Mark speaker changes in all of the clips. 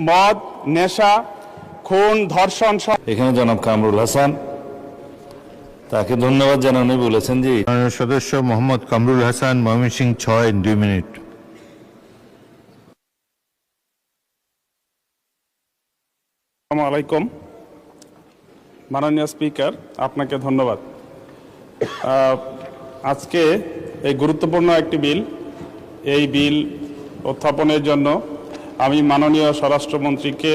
Speaker 1: মদ, নেশা, খুন, ধর্ষণ সহ।
Speaker 2: এখানে জনাব কামরুল হাসান, তাকে ধন্যবাদ জানানো বলেছেন যে
Speaker 3: সদস্য মোহাম্মদ কামরুল হাসান, ময়মনসিংহ 6, 2 মিনিট।
Speaker 1: আসসালামু আলাইকুম। মাননীয় স্পিকার, আপনাকে ধন্যবাদ। আজকে এই গুরুত্বপূর্ণ একটি বিল, এই বিল উত্থাপনের জন্য আমি মাননীয় স্বরাষ্ট্রমন্ত্রীকে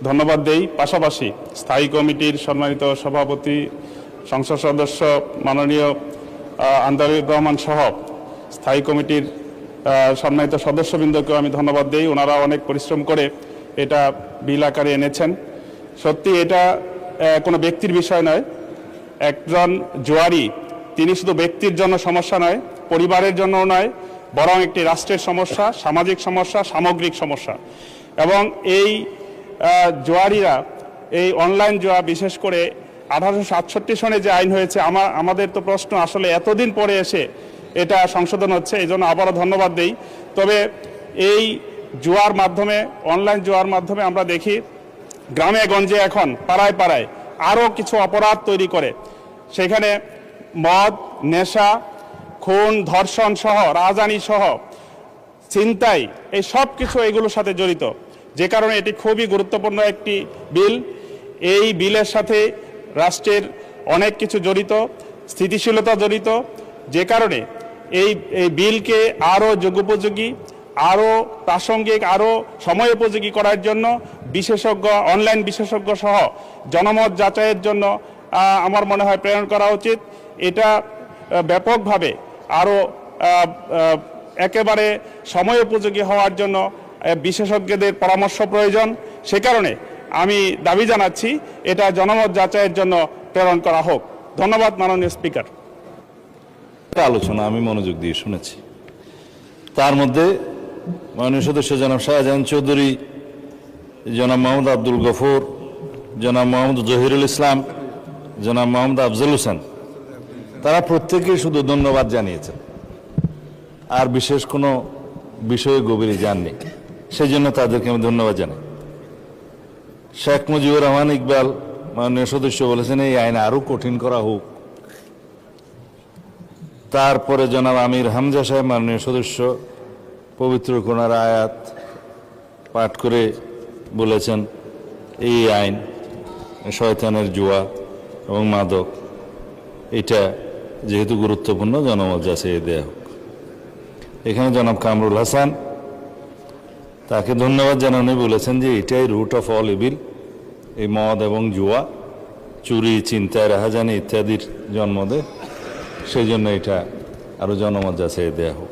Speaker 1: ধন্যবাদ দেই। পাশাপাশি স্থায়ী কমিটির সম্মানিত সভাপতি, সংসদ সদস্য মাননীয় আন্দারুর রহমান সহ স্থায়ী কমিটির সম্মানিত সদস্যবৃন্দকেও আমি ধন্যবাদ দেই। ওনারা অনেক পরিশ্রম করে এটা বিল আকারে এনেছেন। সত্যি এটা কোনো ব্যক্তির বিষয় নয়। একজন জুয়ারি, তিনি শুধু ব্যক্তির জন্য সমস্যা নয়, পরিবারের জন্যও নয়, বরং একটি রাষ্ট্রের সমস্যা, সামাজিক সমস্যা, সামগ্রিক সমস্যা। এবং এই জুয়ারিরা, এই অনলাইন জুয়া, বিশেষ করে 1867 সনে যে আইন হয়েছে, আমাদের তো প্রশ্ন আসলে এতদিন পরে এসে এটা সংশোধন হচ্ছে, এই জন্য আবারও ধন্যবাদ দেই। তবে এই জুয়ার মাধ্যমে, অনলাইন জুয়ার মাধ্যমে আমরা দেখি গ্রামে গঞ্জে এখন পাড়ায় পাড়ায় আরও কিছু অপরাধ তৈরি করে। সেখানে মদ, নেশা, খুন, ধর্ষণ সহ, রাজধানী সহ, ছিনতাই, এই সব কিছু এগুলোর সাথে জড়িত। যে কারণে এটি খুবই গুরুত্বপূর্ণ একটি বিল। এই বিলের সাথে রাষ্ট্রের অনেক কিছু জড়িত, স্থিতিশীলতা জড়িত। যে কারণে এই বিলকে আরও যুগোপযোগী, আরও প্রাসঙ্গিক, আরও সময়োপযোগী করার জন্য বিশেষজ্ঞ, অনলাইন বিশেষজ্ঞ সহ জনমত যাচাইয়ের জন্য আমার মনে হয় প্রেরণ করা উচিত। এটা ব্যাপকভাবে আরও একেবারে সময়োপযোগী হওয়ার জন্য বিশেষজ্ঞদের পরামর্শ প্রয়োজন। সে কারণে আমি দাবি জানাচ্ছি এটা জনমত যাচাইয়ের জন্য প্রেরণ করা হোক। ধন্যবাদ মাননীয় স্পিকার।
Speaker 2: আলোচনা আমি মনোযোগ দিয়ে শুনেছি। তার মধ্যে মাননীয় সদস্য জনাব শাহজাহান চৌধুরী, জনাব মোহাম্মদ আব্দুল গফুর, জনাব মোহাম্মদ জহিরুল ইসলাম, জনাব মোহাম্মদ আফজল হোসেন, তারা প্রত্যেকেই শুধু ধন্যবাদ জানিয়েছেন, আর বিশেষ কোনো বিষয়ে গভীরে যাননি। সেই জন্য তাদেরকে আমি ধন্যবাদ জানাই। শেখ মুজিবুর রহমান ইকবাল মাননীয় সদস্য বলেছেন এই আইন আরও কঠিন করা হোক। তারপরে জনাব আমির হামজা সাহেব মাননীয় সদস্য পবিত্র কোরআনের আয়াত পাঠ করে বলেছেন এই আইন শয়তানের জুয়া এবং মাদক, এটা যেহেতু গুরুত্বপূর্ণ, জনমত যাচাই দেয়া হোক। এখানে জনাব কামরুল হাসান, তাকে ধন্যবাদ জানানো বলেছেন যে এটাই রুট অফ অল ইভিল, এই মদ এবং জুয়া, চুরি, ছিনতাই, রাহাজানি ইত্যাদির জন্ম দেয়। সেই জন্য এটা আরও জনমত যাচাই দেয়া হোক।